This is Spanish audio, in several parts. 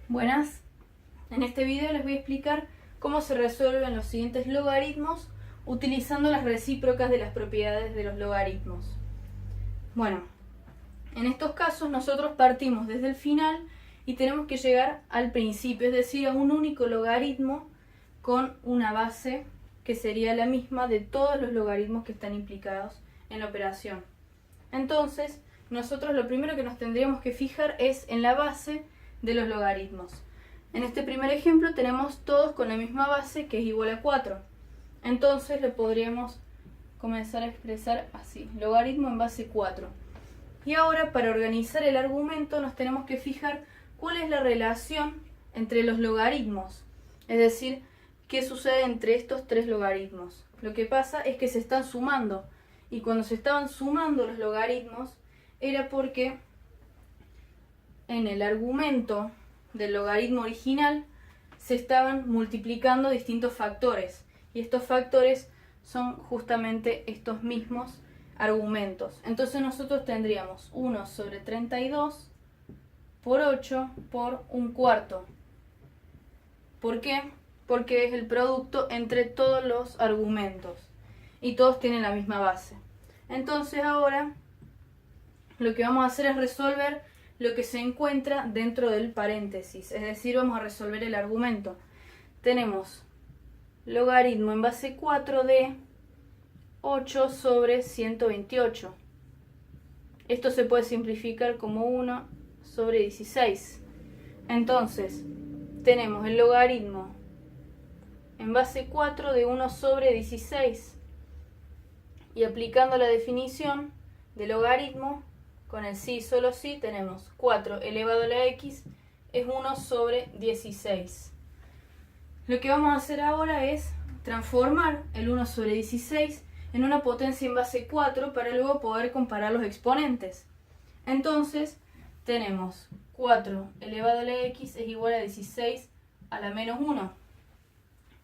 Buenas, en este video les voy a explicar cómo se resuelven los siguientes logaritmos utilizando las recíprocas de las propiedades de los logaritmos. Bueno, en estos casos nosotros partimos desde el final y tenemos que llegar al principio, es decir, a un único logaritmo con una base que sería la misma de todos los logaritmos que están implicados en la operación. Entonces, nosotros lo primero que nos tendríamos que fijar es en la base de los logaritmos. En este primer ejemplo tenemos todos con la misma base que es igual a 4. Entonces lo podríamos comenzar a expresar así, logaritmo en base 4. Y ahora para organizar el argumento nos tenemos que fijar cuál es la relación entre los logaritmos. Es decir, qué sucede entre estos tres logaritmos. Lo que pasa es que se están sumando. Y cuando se estaban sumando los logaritmos era porque en el argumento del logaritmo original se estaban multiplicando distintos factores y estos factores son justamente estos mismos argumentos. Entonces nosotros tendríamos 1 sobre 32 por 8 por 1/4. ¿Por qué? Porque es el producto entre todos los argumentos y todos tienen la misma base. Entonces ahora lo que vamos a hacer es resolver lo que se encuentra dentro del paréntesis, es decir, vamos a resolver el argumento. Tenemos logaritmo en base 4 de 8 sobre 128. Esto se puede simplificar como 1 sobre 16. Entonces, tenemos el logaritmo en base 4 de 1 sobre 16. Y aplicando la definición de logaritmo, con el sí y solo sí, tenemos 4 elevado a la x es 1 sobre 16. Lo que vamos a hacer ahora es transformar el 1 sobre 16 en una potencia en base 4 para luego poder comparar los exponentes. Entonces, tenemos 4 elevado a la x es igual a 16 a la menos 1.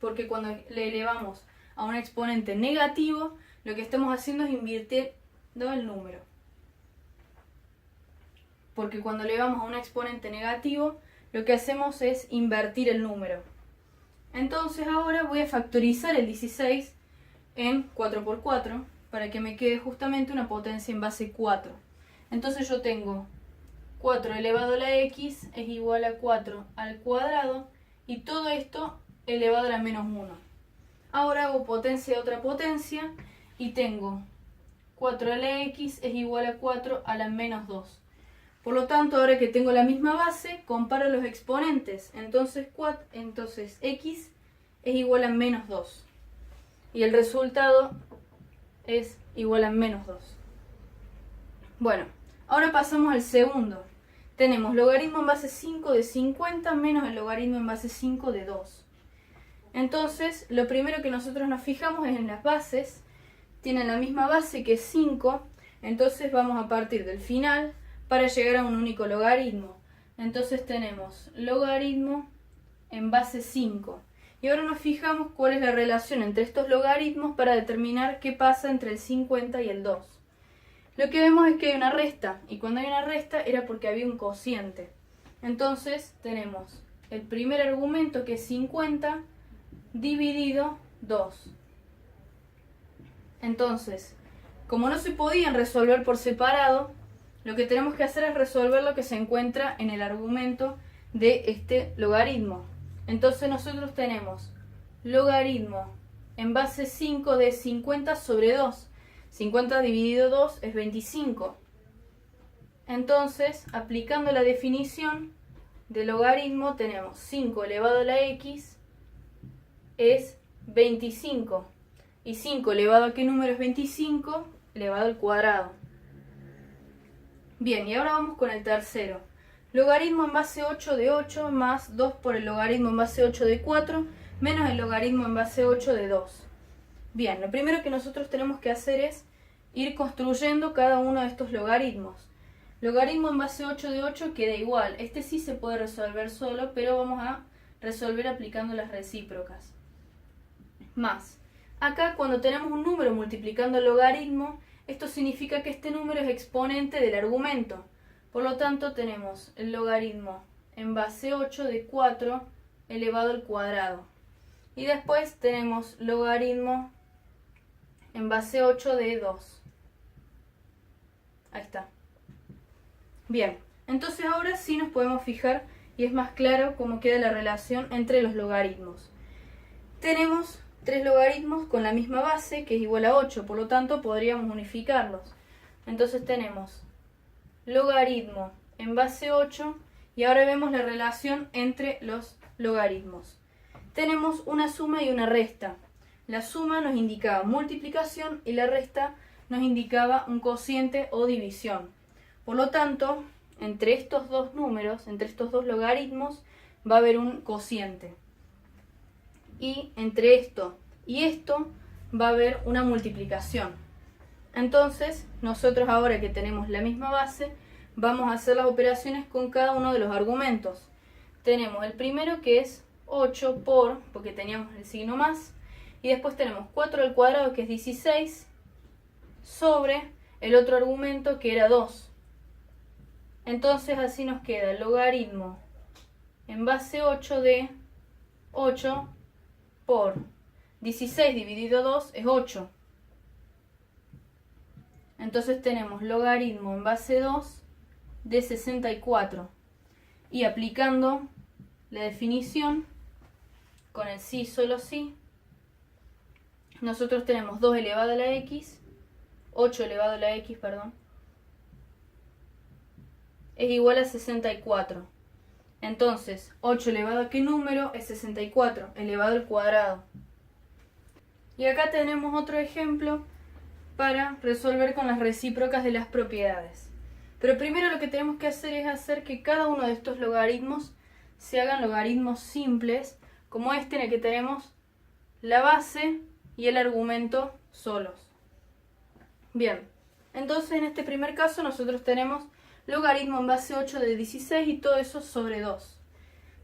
Porque cuando le elevamos a un exponente negativo, lo que estamos haciendo es invirtiendo el número. Porque cuando elevamos a un exponente negativo, lo que hacemos es invertir el número. Entonces ahora voy a factorizar el 16 en 4 por 4 para que me quede justamente una potencia en base 4. Entonces yo tengo 4 elevado a la x es igual a 4 al cuadrado y todo esto elevado a la menos 1. Ahora hago potencia de otra potencia y tengo 4 a la x es igual a 4 a la menos 2. Por lo tanto, ahora que tengo la misma base, comparo los exponentes. Entonces x es igual a menos 2. Y el resultado es igual a menos 2. Bueno, ahora pasamos al segundo. Tenemos logaritmo en base 5 de 50 menos el logaritmo en base 5 de 2. Entonces, lo primero que nosotros nos fijamos es en las bases. Tienen la misma base que es 5. Entonces vamos a partir del final para llegar a un único logaritmo. Entonces tenemos logaritmo en base 5. Y ahora nos fijamos cuál es la relación entre estos logaritmos para determinar qué pasa entre el 50 y el 2. Lo que vemos es que hay una resta, y cuando hay una resta era porque había un cociente. Entonces tenemos el primer argumento que es 50 dividido 2. Entonces, como no se podían resolver por separado, lo que tenemos que hacer es resolver lo que se encuentra en el argumento de este logaritmo. Entonces nosotros tenemos logaritmo en base 5 de 50 sobre 2. 50 dividido 2 es 25. Entonces, aplicando la definición de logaritmo, tenemos 5 elevado a la x es 25. Y 5 elevado a qué número es 25, elevado al cuadrado. Bien, y ahora vamos con el tercero. Logaritmo en base 8 de 8 más 2 por el logaritmo en base 8 de 4 menos el logaritmo en base 8 de 2. Bien, lo primero que nosotros tenemos que hacer es ir construyendo cada uno de estos logaritmos. Logaritmo en base 8 de 8 queda igual. Este sí se puede resolver solo, pero vamos a resolver aplicando las recíprocas. Más. Acá cuando tenemos un número multiplicando el logaritmo, esto significa que este número es exponente del argumento. Por lo tanto, tenemos el logaritmo en base 8 de 4 elevado al cuadrado. Y después tenemos logaritmo en base 8 de 2. Ahí está. Bien, entonces ahora sí nos podemos fijar y es más claro cómo queda la relación entre los logaritmos. Tenemos tres logaritmos con la misma base, que es igual a 8, por lo tanto podríamos unificarlos. Entonces tenemos logaritmo en base 8 y ahora vemos la relación entre los logaritmos. Tenemos una suma y una resta. La suma nos indicaba multiplicación y la resta nos indicaba un cociente o división. Por lo tanto, entre estos dos números, entre estos dos logaritmos, va a haber un cociente. Y entre esto y esto va a haber una multiplicación. Entonces, nosotros ahora que tenemos la misma base, vamos a hacer las operaciones con cada uno de los argumentos. Tenemos el primero que es 8 porque teníamos el signo más, y después tenemos 4 al cuadrado que es 16, sobre el otro argumento que era 2. Entonces así nos queda el logaritmo en base 8 de 8 por 16 dividido 2 es 8. Entonces tenemos logaritmo en base 2 de 64. Y aplicando la definición con el sí, solo sí, nosotros tenemos 2 elevado a la x, 8 elevado a la x, perdón, es igual a 64. Entonces, 8 elevado a qué número es 64, elevado al cuadrado. Y acá tenemos otro ejemplo para resolver con las recíprocas de las propiedades. Pero primero lo que tenemos que hacer es hacer que cada uno de estos logaritmos se hagan logaritmos simples, como este en el que tenemos la base y el argumento solos. Bien, entonces en este primer caso nosotros tenemos logaritmo en base 8 de 16 y todo eso sobre 2.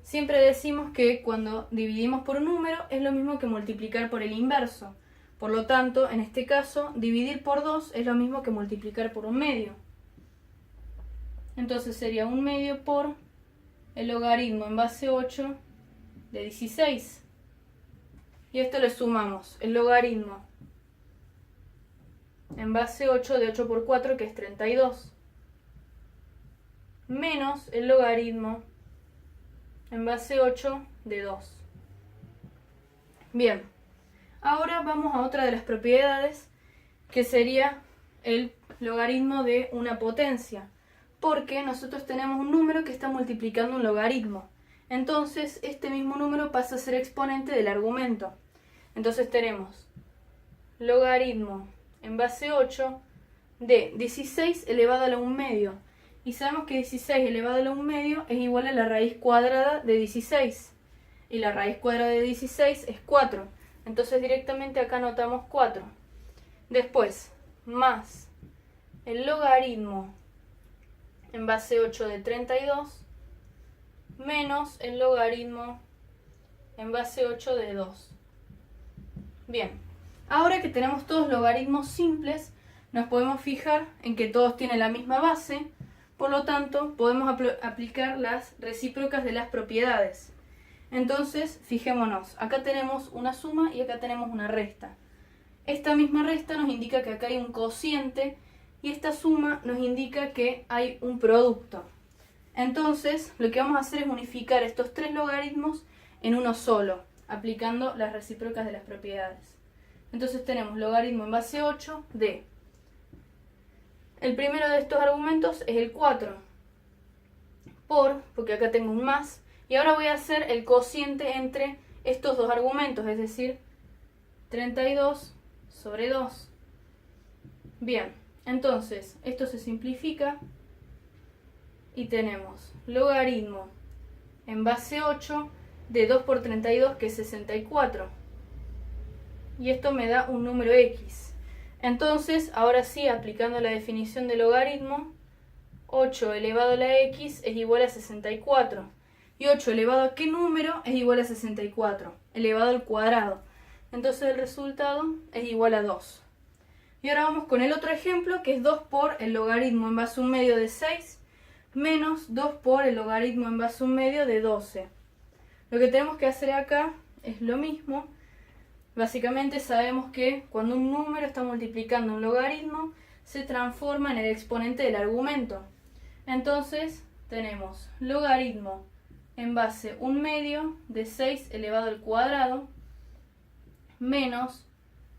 Siempre decimos que cuando dividimos por un número es lo mismo que multiplicar por el inverso. Por lo tanto, en este caso, dividir por 2 es lo mismo que multiplicar por un medio. Entonces sería un medio por el logaritmo en base 8 de 16. Y esto le sumamos el logaritmo en base 8 de 8 por 4, que es 32. Menos el logaritmo en base 8 de 2. Bien, ahora vamos a otra de las propiedades, que sería el logaritmo de una potencia, porque nosotros tenemos un número que está multiplicando un logaritmo. Entonces, este mismo número pasa a ser exponente del argumento. Entonces tenemos logaritmo en base 8 de 16 elevado a la 1 medio. Y sabemos que 16 elevado a la 1 medio es igual a la raíz cuadrada de 16. Y la raíz cuadrada de 16 es 4. Entonces directamente acá anotamos 4. Después, más el logaritmo en base 8 de 32, menos el logaritmo en base 8 de 2. Bien, ahora que tenemos todos logaritmos simples, nos podemos fijar en que todos tienen la misma base. Por lo tanto, podemos aplicar las recíprocas de las propiedades. Entonces, fijémonos, acá tenemos una suma y acá tenemos una resta. Esta misma resta nos indica que acá hay un cociente y esta suma nos indica que hay un producto. Entonces, lo que vamos a hacer es unificar estos tres logaritmos en uno solo, aplicando las recíprocas de las propiedades. Entonces tenemos logaritmo en base 8 de... El primero de estos argumentos es el 4, porque acá tengo un más, y ahora voy a hacer el cociente entre estos dos argumentos, es decir, 32 sobre 2. Bien, entonces esto se simplifica y tenemos logaritmo en base 8 de 2 por 32, que es 64. Y esto me da un número x. Entonces, ahora sí, aplicando la definición de logaritmo, 8 elevado a la x es igual a 64. Y 8 elevado a qué número es igual a 64, elevado al cuadrado. Entonces el resultado es igual a 2. Y ahora vamos con el otro ejemplo, que es 2 por el logaritmo en base 1 medio de 6, menos 2 por el logaritmo en base a un medio de 12. Lo que tenemos que hacer acá es lo mismo. Básicamente sabemos que cuando un número está multiplicando un logaritmo, se transforma en el exponente del argumento. Entonces tenemos logaritmo en base a un medio de 6 elevado al cuadrado menos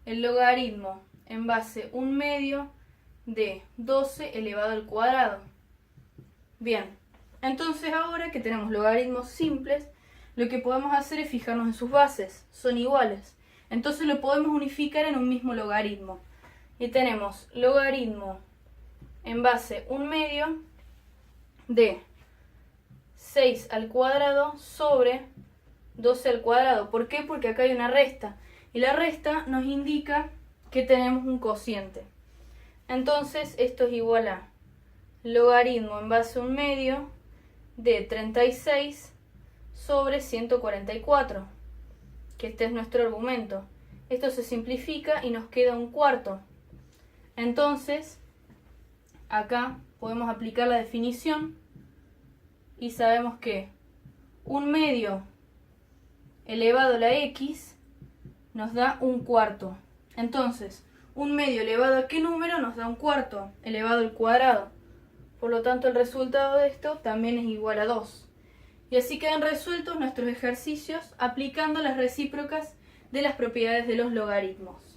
el logaritmo en base a un medio de 12 elevado al cuadrado. Bien, entonces ahora que tenemos logaritmos simples, lo que podemos hacer es fijarnos en sus bases, son iguales. Entonces lo podemos unificar en un mismo logaritmo. Y tenemos logaritmo en base a un medio de 6 al cuadrado sobre 12 al cuadrado. ¿Por qué? Porque acá hay una resta. Y la resta nos indica que tenemos un cociente. Entonces esto es igual a logaritmo en base a un medio de 36 sobre 144, que este es nuestro argumento. Esto se simplifica y nos queda un cuarto. Entonces, acá podemos aplicar la definición y sabemos que un medio elevado a la x nos da un cuarto. Entonces, un medio elevado a qué número nos da un cuarto elevado al cuadrado. Por lo tanto, el resultado de esto también es igual a 2. Y así quedan resueltos nuestros ejercicios aplicando las recíprocas de las propiedades de los logaritmos.